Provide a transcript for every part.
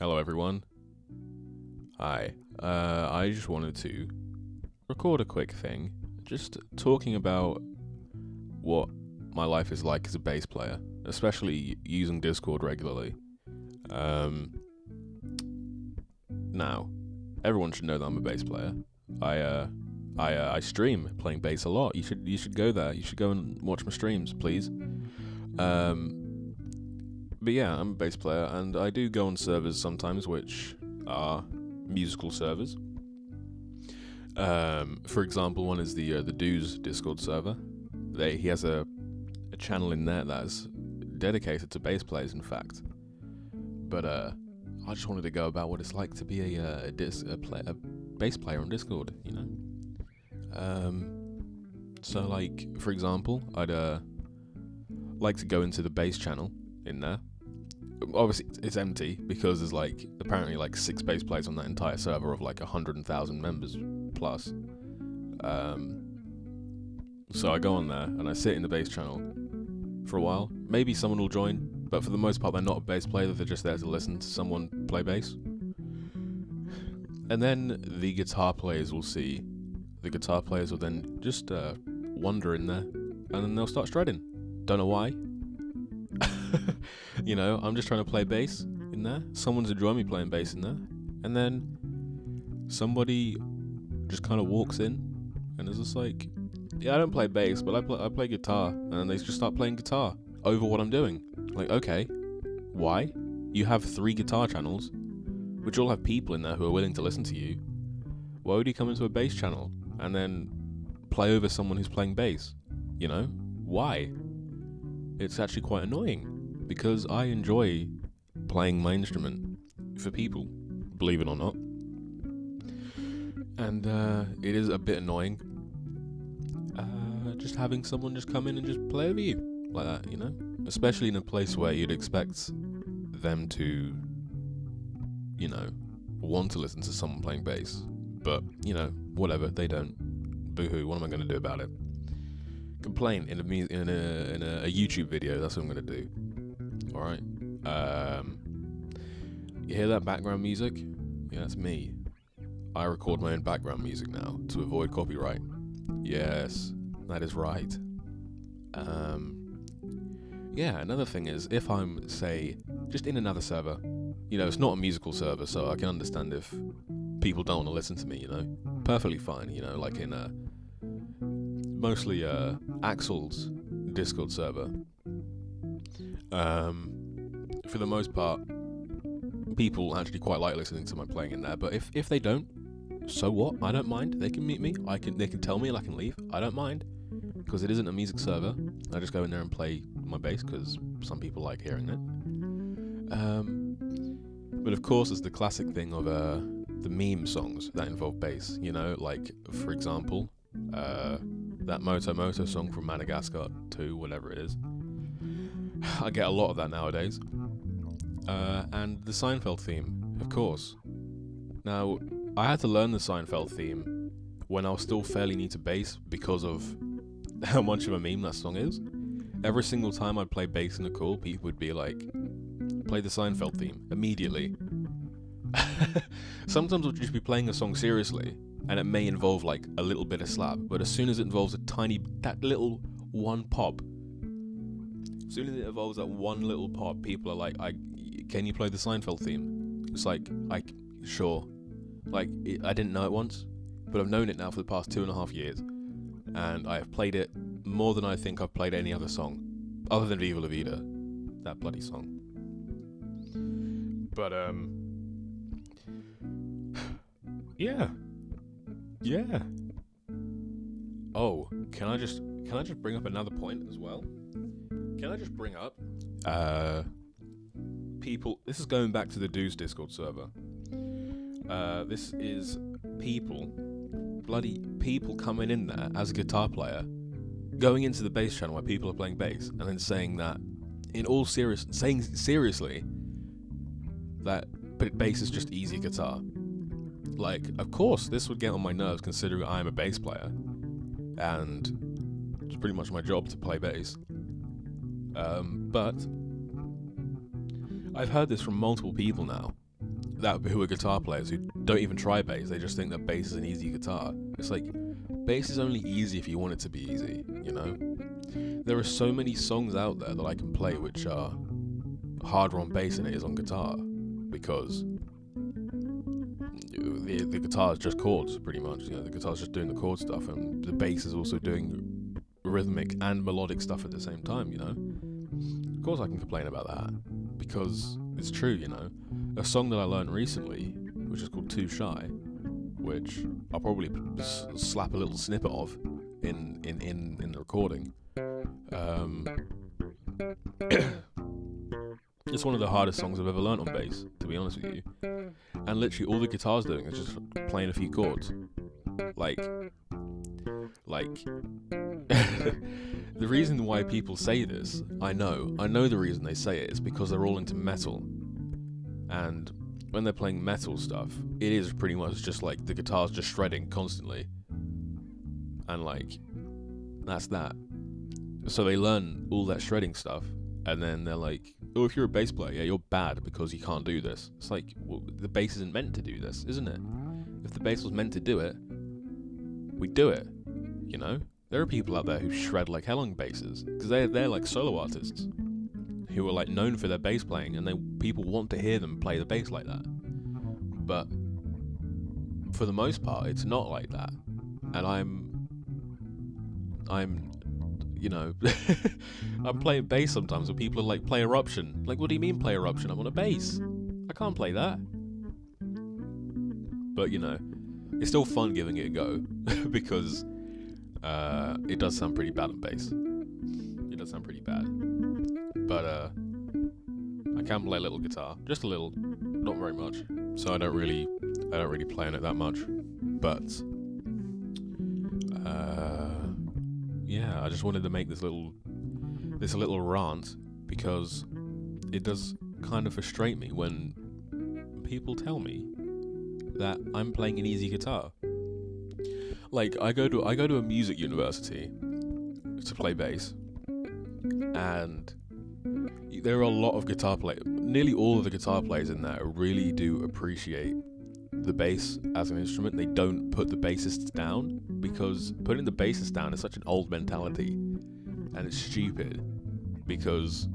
Hello, everyone. Hi. I just wanted to record a quick thing, just talking about what my life is like as a bass player, especially using Discord regularly. Now, everyone should know that I'm a bass player. I stream playing bass a lot. You should go there. You should go and watch my streams, please. But yeah, I'm a bass player, and I do go on servers sometimes, which are musical servers. For example, one is the Dude's Discord server. He has a channel in there that's dedicated to bass players, in fact. But I just wanted to go about what it's like to be a bass player on Discord, you know. So like, for example, I'd like to go into the bass channel in there. Obviously, it's empty because there's apparently 6 bass players on that entire server of 100,000 members plus. So I go on there and I sit in the bass channel for a while. Maybe someone will join, but for the most part, they're not a bass player. They're just there to listen to someone play bass. And then the guitar players will see. The guitar players will then just wander in there, and then they'll start shredding. Don't know why. You know, I'm just trying to play bass in there. Someone's enjoying me playing bass in there. And then somebody just kind of walks in and is just like, yeah, I don't play bass, but I play guitar. And then they just start playing guitar over what I'm doing. Like, okay, why? You have 3 guitar channels, which all have people in there who are willing to listen to you. Why would you come into a bass channel and then play over someone who's playing bass? You know? Why? It's actually quite annoying, because I enjoy playing my instrument for people, believe it or not. And it is a bit annoying just having someone just come in and just play over you like that, you know? Especially in a place where you'd expect them to, you know, want to listen to someone playing bass. But, you know, whatever, they don't. Boo-hoo, what am I going to do about it? Complain in a YouTube video, that's what I'm going to do. Alright? You hear that background music? Yeah, that's me. I record my own background music now to avoid copyright. Yes, that is right. Yeah, another thing is, if I'm, say, just in another server, you know, it's not a musical server, so I can understand if people don't want to listen to me, you know? Perfectly fine, you know, like in mostly Axel's Discord server. For the most part, people actually quite like listening to my playing in there, but if they don't, so what? I don't mind. They can meet me. They can tell me and I can leave. I don't mind, because it isn't a music server. I just go in there and play my bass because some people like hearing it. But of course, it's the classic thing of the meme songs that involve bass. You know, like for example, that Moto Moto song from Madagascar 2, whatever it is. I get a lot of that nowadays. And the Seinfeld theme, of course. Now, I had to learn the Seinfeld theme when I was still fairly new to bass because of how much of a meme that song is. Every single time I'd play bass in a call, people would be like, play the Seinfeld theme, immediately. Sometimes I'll just be playing a song seriously, and it may involve like a little bit of slap, but as soon as it involves that little one pop, as soon as it involves that one little pop, people are like, can you play the Seinfeld theme? It's like, sure. Like, I didn't know it once, but I've known it now for the past 2.5 years, and I have played it more than I think I've played any other song, other than Viva La Vida, that bloody song. But, yeah. Oh, can I just bring up another point as well? Can I just bring up, people, this is going back to the Dude's Discord server. This is bloody people coming in there as a guitar player, going into the bass channel where people are playing bass, and then saying that, saying seriously, that bass is just easy guitar. Like, of course, this would get on my nerves considering I'm a bass player, and it's pretty much my job to play bass. But I've heard this from multiple people now, who are guitar players who don't even try bass. They just think that bass is an easy guitar. It's like, bass is only easy if you want it to be easy, you know? There are so many songs out there that I can play which are harder on bass than it is on guitar, because the guitar is just chords, pretty much. You know, the guitar's just doing the chord stuff, and the bass is also doing rhythmic and melodic stuff at the same time, you know? Of course I can complain about that, because it's true, you know? A song that I learned recently, which is called Too Shy, which I'll probably slap a little snippet of in the recording. It's one of the hardest songs I've ever learnt on bass, to be honest with you. And literally all the guitar's doing is just playing a few chords. Like the reason why people say this, I know the reason they say it is because they're all into metal. And when they're playing metal stuff, it is pretty much just like the guitar's just shredding constantly. And like, that's that. So they learn all that shredding stuff, and then they're like, oh, if you're a bass player, yeah, you're bad because you can't do this. It's like, well, the bass isn't meant to do this, isn't it? If the bass was meant to do it, we'd do it, you know? There are people out there who shred like hell on basses, because they're like solo artists who are like known for their bass playing, and people want to hear them play the bass like that. But for the most part, it's not like that. And I'm you know, I'm playing bass sometimes where people are like, play Eruption. Like, what do you mean play Eruption? I'm on a bass. I can't play that. But, you know, it's still fun giving it a go, because it does sound pretty bad on bass. It does sound pretty bad. But I can play a little guitar. Just a little. Not very much. So I don't really play on it that much. But yeah, I just wanted to make this little rant, because it does kind of frustrate me when people tell me that I'm playing an easy guitar. Like, I go to a music university to play bass, and there are a lot of guitar players. Nearly all of the guitar players in there really do appreciate the bass as an instrument. They don't put the bassists down, because putting the bassist down is such an old mentality, and it's stupid, because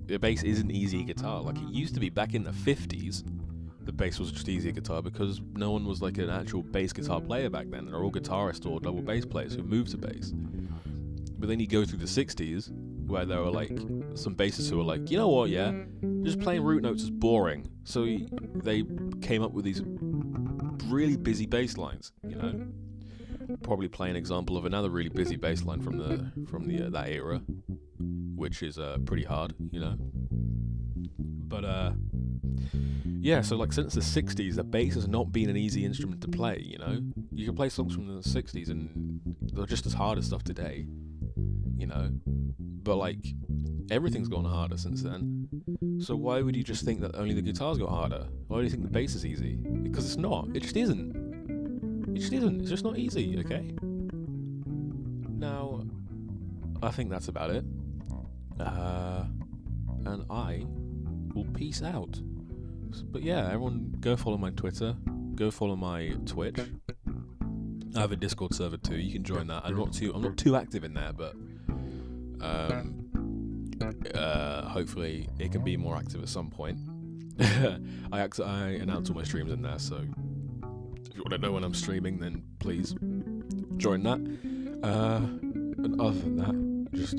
the bass is an easy guitar. Like, it used to be back in the 50s, the bass was just easier guitar, because no one was like an actual bass guitar player back then. They're all guitarists or double bass players who moved to bass. But then you go through the 60s, where there were like some bassists who were like, you know what, yeah, just playing root notes is boring. So they came up with these really busy bass lines, you know. Probably play an example of another really busy bass line from that era, which is pretty hard, you know. But yeah, so like since the 60s, the bass has not been an easy instrument to play, you know. You can play songs from the 60s and they're just as hard as stuff today, you know. But like, everything's gotten harder since then. So why would you just think that only the guitars got harder? Why do you think the bass is easy? Because it's not. It just isn't. It just isn't. It's just not easy, okay? Now, I think that's about it. And I will peace out. But yeah, everyone go follow my Twitter. Go follow my Twitch. I have a Discord server too. You can join that. I'm not too active in there, but hopefully it can be more active at some point. I announce all my streams in there, so if you want to know when I'm streaming, then please join that. And other than that, just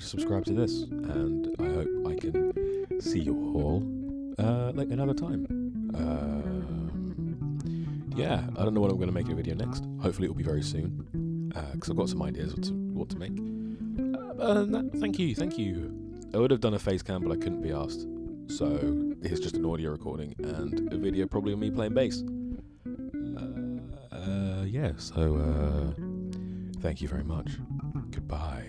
subscribe to this, and I hope I can see you all like another time. Yeah, I don't know what I'm going to make a video next. Hopefully it will be very soon, because I've got some ideas what to make. Thank you. I would have done a face cam, but I couldn't be asked. So here's just an audio recording and a video probably of me playing bass. Yeah, so thank you very much. Goodbye.